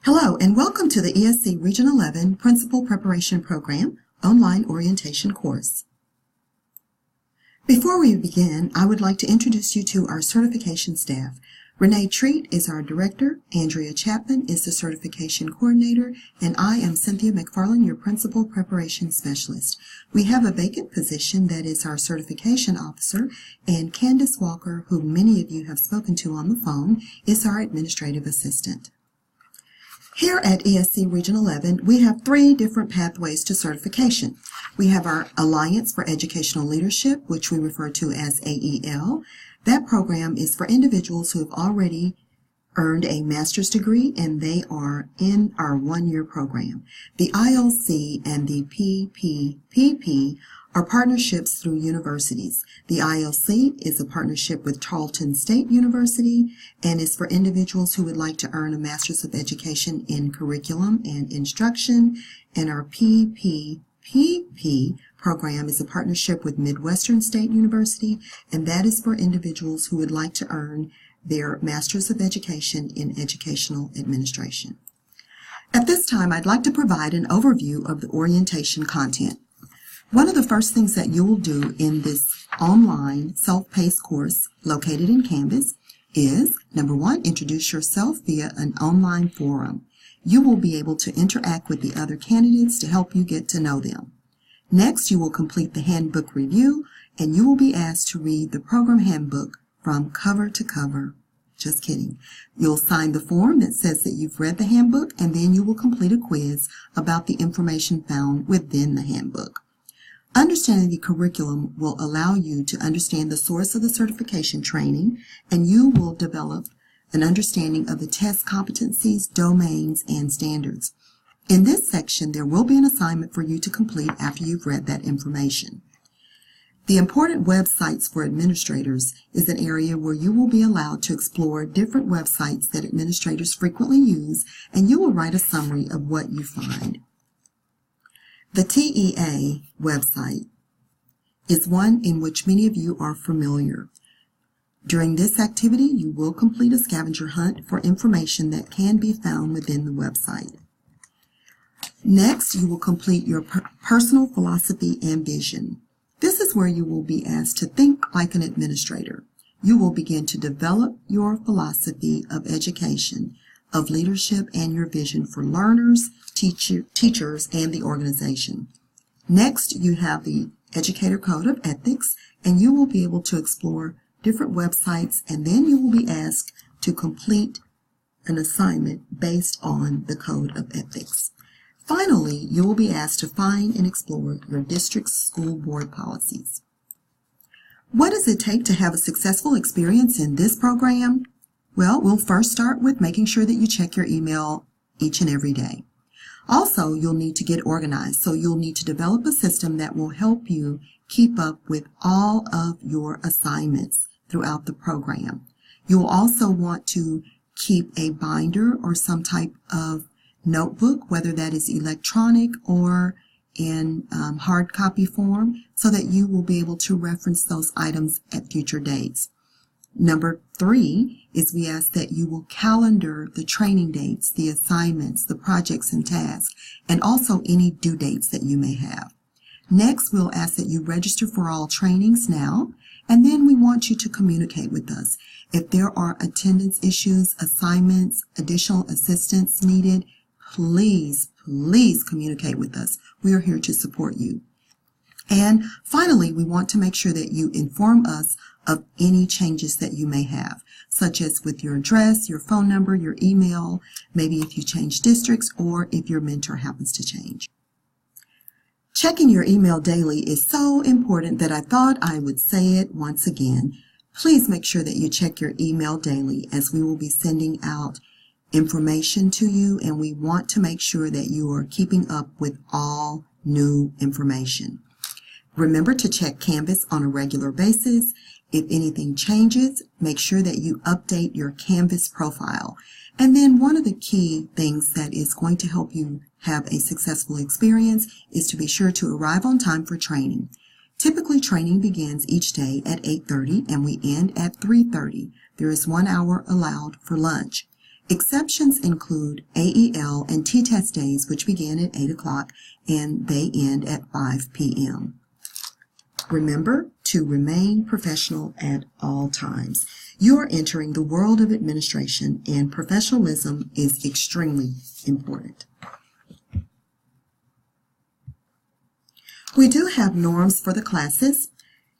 Hello and welcome to the ESC Region 11 Principal Preparation Program online orientation course. Before we begin, I would like to introduce you to our certification staff. Renee Treat is our director, Andrea Chapman is the certification coordinator, and I am Cynthia McFarland, your Principal Preparation Specialist. We have a vacant position that is our certification officer, and Candace Walker, who many of you have spoken to on the phone, is our administrative assistant. Here at ESC Region 11, we have three different pathways to certification. We have our Alliance for Educational Leadership, which we refer to as AEL. That program is for individuals who have already earned a master's degree and they are in our one-year program. The ILC and the PPP are partnerships through universities. The ILC is a partnership with Tarleton State University and is for individuals who would like to earn a Master's of Education in Curriculum and Instruction, and our PPP program is a partnership with Midwestern State University, and that is for individuals who would like to earn their Master's of Education in Educational Administration. At this time, I'd like to provide an overview of the orientation content. One of the first things that you will do in this online self-paced course located in Canvas is, number one, introduce yourself via an online forum. You will be able to interact with the other candidates to help you get to know them. Next, you will complete the handbook review, and you will be asked to read the program handbook from cover to cover. Just kidding. You'll sign the form that says that you've read the handbook, and then you will complete a quiz about the information found within the handbook. Understanding the curriculum will allow you to understand the source of the certification training, and you will develop an understanding of the test competencies, domains, and standards. In this section, there will be an assignment for you to complete after you've read that information. The important websites for administrators is an area where you will be allowed to explore different websites that administrators frequently use, and you will write a summary of what you find. The TEA website is one in which many of you are familiar. During this activity, you will complete a scavenger hunt for information that can be found within the website. Next, you will complete your personal philosophy and vision. This is where you will be asked to think like an administrator. You will begin to develop your philosophy of education, of leadership, and your vision for learners, teachers, and the organization. Next, you have the Educator Code of Ethics, and you will be able to explore different websites, and then you will be asked to complete an assignment based on the Code of Ethics. Finally, you will be asked to find and explore your district's school board policies. What does it take to have a successful experience in this program? Well, we'll first start with making sure that you check your email each and every day. Also, you'll need to get organized, so you'll need to develop a system that will help you keep up with all of your assignments throughout the program. You'll also want to keep a binder or some type of notebook, whether that is electronic or in hard copy form, so that you will be able to reference those items at future dates. Number 3 is we ask that you will calendar the training dates, the assignments, the projects and tasks, and also any due dates that you may have. Next, we'll ask that you register for all trainings now, and then we want you to communicate with us. If there are attendance issues, assignments, additional assistance needed, please communicate with us. We are here to support you. And finally, we want to make sure that you inform us of any changes that you may have, such as with your address, your phone number, your email, maybe if you change districts or if your mentor happens to change. Checking your email daily is so important that I thought I would say it once again. Please make sure that you check your email daily, as we will be sending out information to you, and we want to make sure that you are keeping up with all new information. Remember to check Canvas on a regular basis. If anything changes, make sure that you update your Canvas profile. And then one of the key things that is going to help you have a successful experience is to be sure to arrive on time for training. Typically, training begins each day at 8:30 and we end at 3:30. There is 1 hour allowed for lunch. Exceptions include AEL and T-test days, which begin at 8 o'clock and they end at 5 p.m. Remember to remain professional at all times. You are entering the world of administration, and professionalism is extremely important. We do have norms for the classes.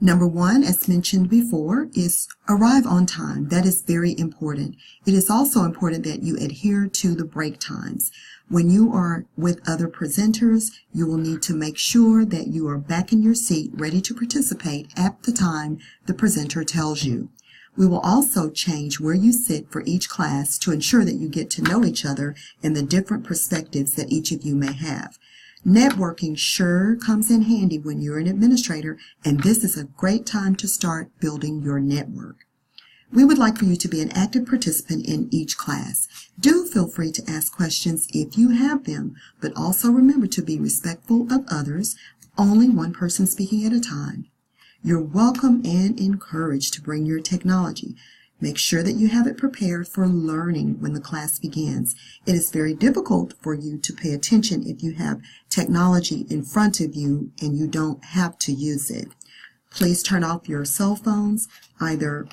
Number 1, as mentioned before, is arrive on time. That is very important. It is also important that you adhere to the break times. When you are with other presenters, you will need to make sure that you are back in your seat ready to participate at the time the presenter tells you. We will also change where you sit for each class to ensure that you get to know each other and the different perspectives that each of you may have. Networking sure comes in handy when you're an administrator, and this is a great time to start building your network. We would like for you to be an active participant in each class. Do feel free to ask questions if you have them, but also remember to be respectful of others, only one person speaking at a time. You're welcome and encouraged to bring your technology. Make sure that you have it prepared for learning when the class begins. It is very difficult for you to pay attention if you have technology in front of you and you don't have to use it. Please turn off your cell phones, either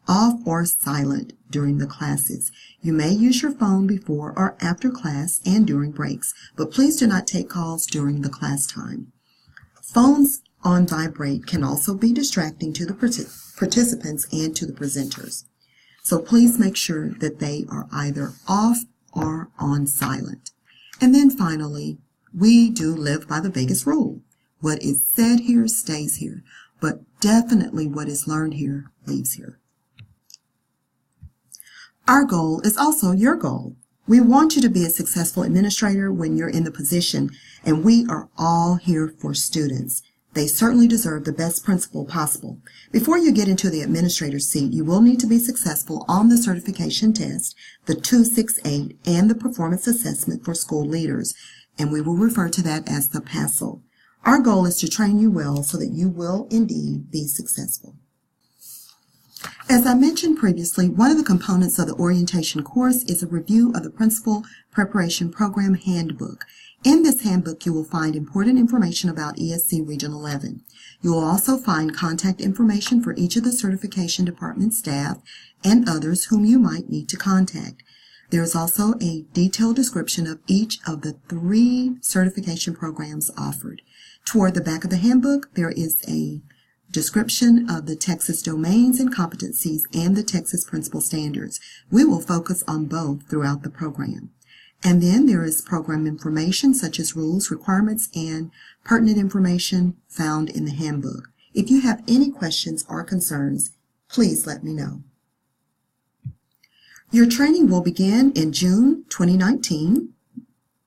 off or silent during the classes. You may use your phone before or after class and during breaks, but please do not take calls during the class time. Phones on vibrate can also be distracting to the participants and to the presenters. So please make sure that they are either off or on silent. And then finally, we do live by the Vegas rule. What is said here stays here, but definitely what is learned here leaves here. Our goal is also your goal. We want you to be a successful administrator when you're in the position, and we are all here for students. They certainly deserve the best principal possible. Before you get into the administrator's seat, you will need to be successful on the certification test, the 268, and the performance assessment for school leaders, and we will refer to that as the PASL. Our goal is to train you well so that you will indeed be successful. As I mentioned previously, one of the components of the orientation course is a review of the Principal Preparation Program Handbook. In this handbook, you will find important information about ESC Region 11. You will also find contact information for each of the certification department staff and others whom you might need to contact. There is also a detailed description of each of the 3 certification programs offered. Toward the back of the handbook, there is a description of the Texas domains and competencies and the Texas principal standards. We will focus on both throughout the program. And then there is program information such as rules, requirements, and pertinent information found in the handbook. If you have any questions or concerns, please let me know. Your training will begin in June 2019.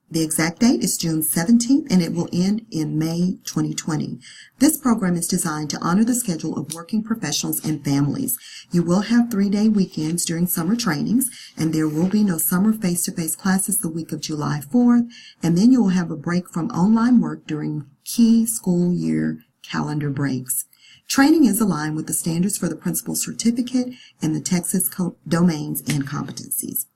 The exact date is June 17th, and it will end in May 2020. This program is designed to honor the schedule of working professionals and families. You will have 3-day weekends during summer trainings, and there will be no summer face-to-face classes the week of July 4th, and then you will have a break from online work during key school year calendar breaks. Training is aligned with the standards for the principal certificate and the Texas domains and competencies.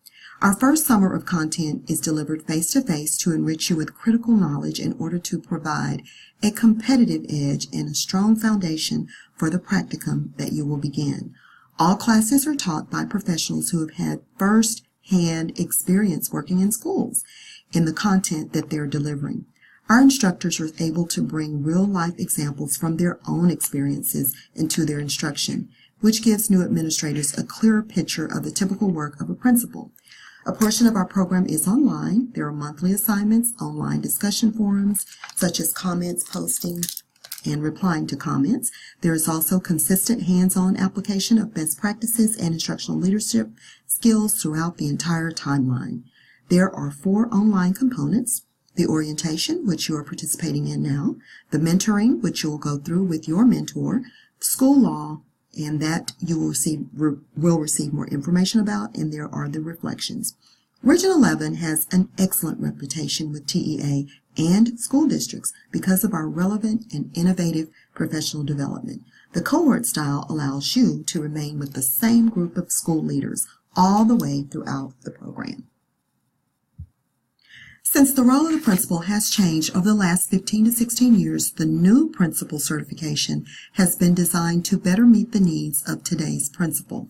Our first summer of content is delivered face-to-face to enrich you with critical knowledge in order to provide a competitive edge and a strong foundation for the practicum that you will begin. All classes are taught by professionals who have had first-hand experience working in schools in the content that they're delivering. Our instructors are able to bring real-life examples from their own experiences into their instruction, which gives new administrators a clearer picture of the typical work of a principal. A portion of our program is online. There are monthly assignments, online discussion forums, such as comments, posting, and replying to comments. There is also consistent hands-on application of best practices and instructional leadership skills throughout the entire timeline. There are 4 online components: the orientation, which you are participating in now, the mentoring, which you will go through with your mentor, school law, and that you will receive more information about, and there are the reflections. Region 11 has an excellent reputation with TEA and school districts because of our relevant and innovative professional development. The cohort style allows you to remain with the same group of school leaders all the way throughout the program. Since the role of the principal has changed over the last 15 to 16 years, the new principal certification has been designed to better meet the needs of today's principal.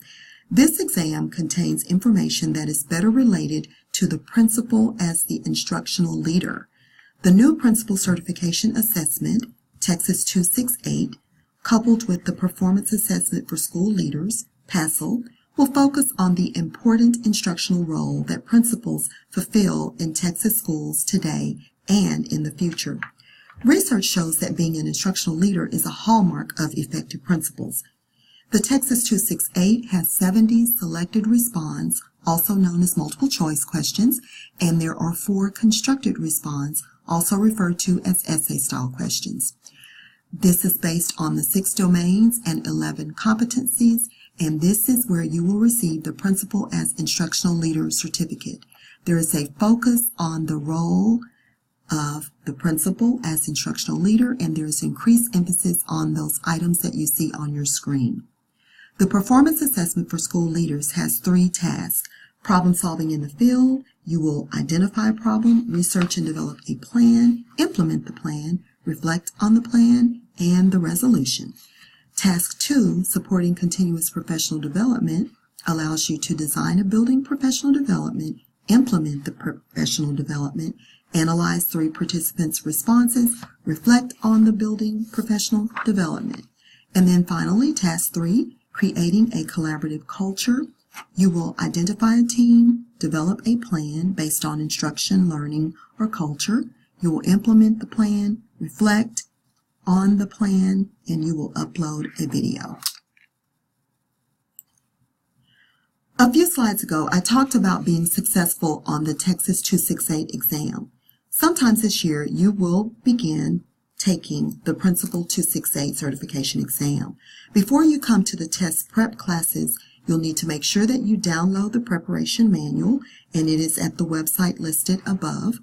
This exam contains information that is better related to the principal as the instructional leader. The new principal certification assessment, Texas 268, coupled with the performance assessment for school leaders, PASL, will focus on the important instructional role that principals fulfill in Texas schools today and in the future. Research shows that being an instructional leader is a hallmark of effective principals. The Texas 268 has 70 selected response, also known as multiple choice questions, and there are 4 constructed response, also referred to as essay-style questions. This is based on the 6 domains and 11 competencies, and this is where you will receive the Principal as Instructional Leader certificate. There is a focus on the role of the principal as instructional leader, and there is increased emphasis on those items that you see on your screen. The performance assessment for school leaders has 3 tasks. Problem solving in the field, you will identify a problem, research and develop a plan, implement the plan, reflect on the plan, and the resolution. Task 2, supporting continuous professional development, allows you to design a building professional development, implement the professional development, analyze 3 participants' responses, reflect on the building professional development. And then finally, task 3, creating a collaborative culture. You will identify a team, develop a plan based on instruction, learning, or culture. You will implement the plan, reflect on the plan, and you will upload a video. A few slides ago, I talked about being successful on the Texas 268 exam. Sometimes this year, you will begin taking the Principal 268 certification exam. Before you come to the test prep classes, you'll need to make sure that you download the preparation manual, and it is at the website listed above.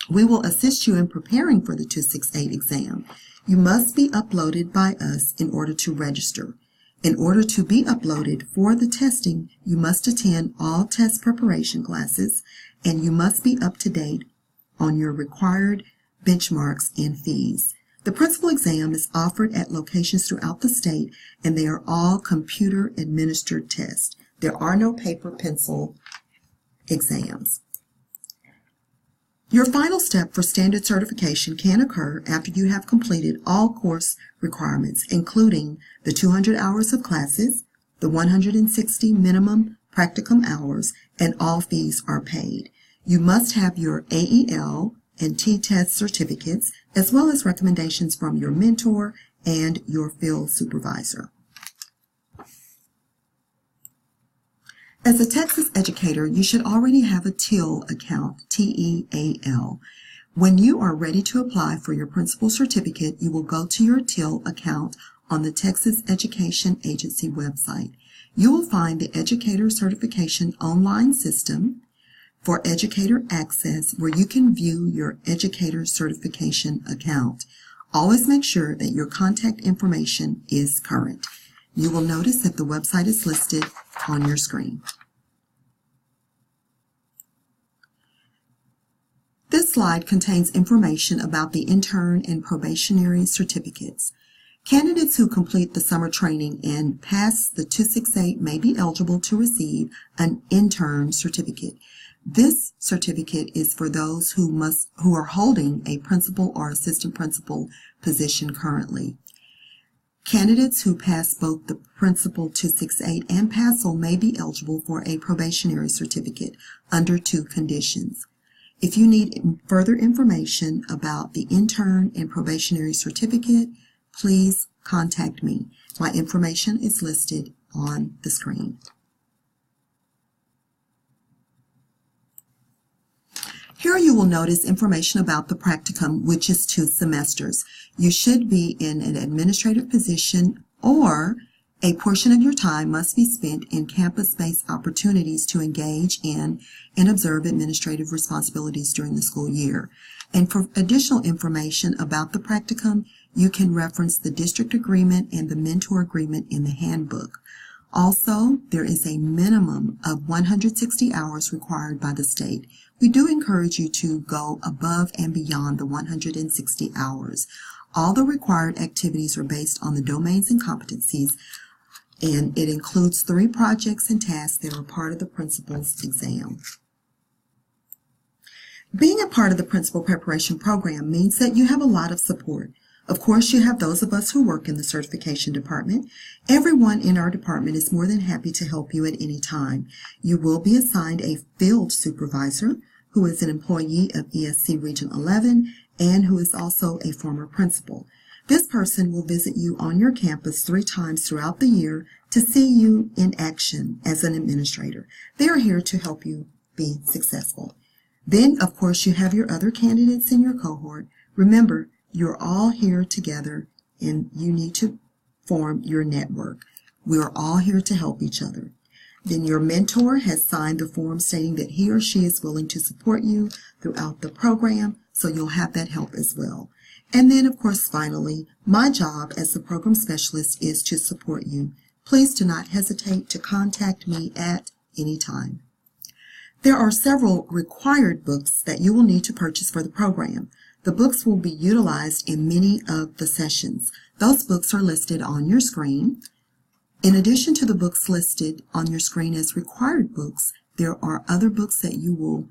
We will assist you in preparing for the 268 exam. You must be uploaded by us in order to register. In order to be uploaded for the testing, you must attend all test preparation classes, and you must be up to date on your required benchmarks and fees. The principal exam is offered at locations throughout the state, and they are all computer-administered tests. There are no paper pencil exams. Your final step for standard certification can occur after you have completed all course requirements, including the 200 hours of classes, the 160 minimum practicum hours, and all fees are paid. You must have your AEL and T-test certificates, as well as recommendations from your mentor and your field supervisor. As a Texas educator, you should already have a TEAL account, T-E-A-L. When you are ready to apply for your principal certificate, you will go to your TEAL account on the Texas Education Agency website. You will find the Educator Certification online system for educator access, where you can view your educator certification account. Always make sure that your contact information is current. You will notice that the website is listed on your screen. This slide contains information about the intern and probationary certificates. Candidates who complete the summer training and pass the 268 may be eligible to receive an intern certificate. This certificate is for those who are holding a principal or assistant principal position currently. Candidates who pass both the Principal 268 and PASL may be eligible for a probationary certificate under 2 conditions. If you need further information about the intern and probationary certificate, please contact me. My information is listed on the screen. Here you will notice information about the practicum, which is 2 semesters. You should be in an administrative position, or a portion of your time must be spent in campus-based opportunities to engage in and observe administrative responsibilities during the school year. And for additional information about the practicum, you can reference the district agreement and the mentor agreement in the handbook. Also, there is a minimum of 160 hours required by the state. We do encourage you to go above and beyond the 160 hours. All the required activities are based on the domains and competencies, and it includes 3 projects and tasks that are part of the principal's exam. Being a part of the Principal Preparation Program means that you have a lot of support. Of course, you have those of us who work in the certification department. Everyone in our department is more than happy to help you at any time. You will be assigned a field supervisor who is an employee of ESC Region 11 and who is also a former principal. This person will visit you on your campus 3 times throughout the year to see you in action as an administrator. They are here to help you be successful. Then, of course, you have your other candidates in your cohort. Remember, you're all here together and you need to form your network. We are all here to help each other. Then your mentor has signed the form stating that he or she is willing to support you throughout the program, so you'll have that help as well. And then, of course, finally, my job as the program specialist is to support you. Please do not hesitate to contact me at any time. There are several required books that you will need to purchase for the program. The books will be utilized in many of the sessions. Those books are listed on your screen. In addition to the books listed on your screen as required books, there are other books that you will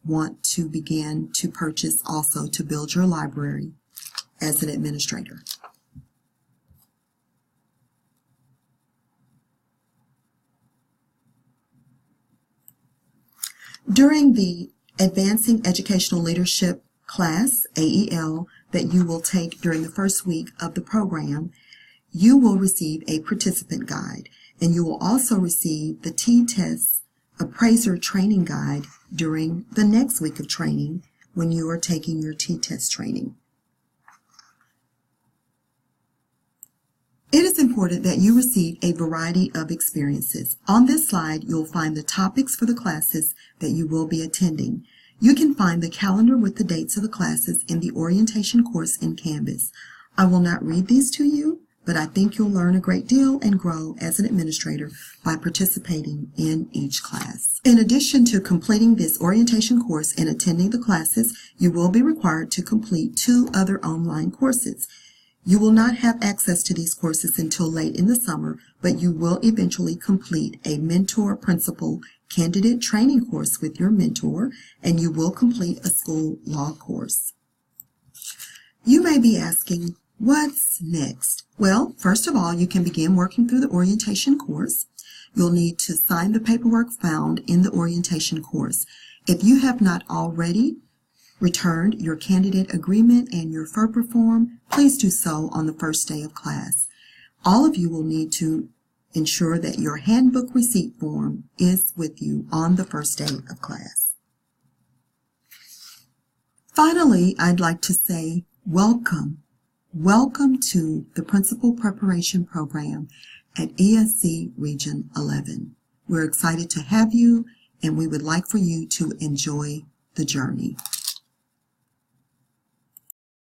want to begin to purchase also to build your library as an administrator. During the Advancing Educational Leadership class, AEL, that you will take during the first week of the program, you will receive a participant guide, and you will also receive the T-Test Appraiser Training Guide during the next week of training when you are taking your T-Test training. It is important that you receive a variety of experiences. On this slide, you'll find the topics for the classes that you will be attending. You can find the calendar with the dates of the classes in the orientation course in Canvas. I will not read these to you, but I think you'll learn a great deal and grow as an administrator by participating in each class. In addition to completing this orientation course and attending the classes, you will be required to complete 2 other online courses. You will not have access to these courses until late in the summer, but you will eventually complete a mentor principal candidate training course with your mentor, and you will complete a school law course. You may be asking, what's next? Well, first of all, you can begin working through the orientation course. You'll need to sign the paperwork found in the orientation course. If you have not already returned your candidate agreement and your FERPA form, please do so on the first day of class. All of you will need to ensure that your handbook receipt form is with you on the first day of class. Finally, I'd like to say welcome. Welcome to the Principal Preparation Program at ESC Region 11. We're excited to have you, and we would like for you to enjoy the journey.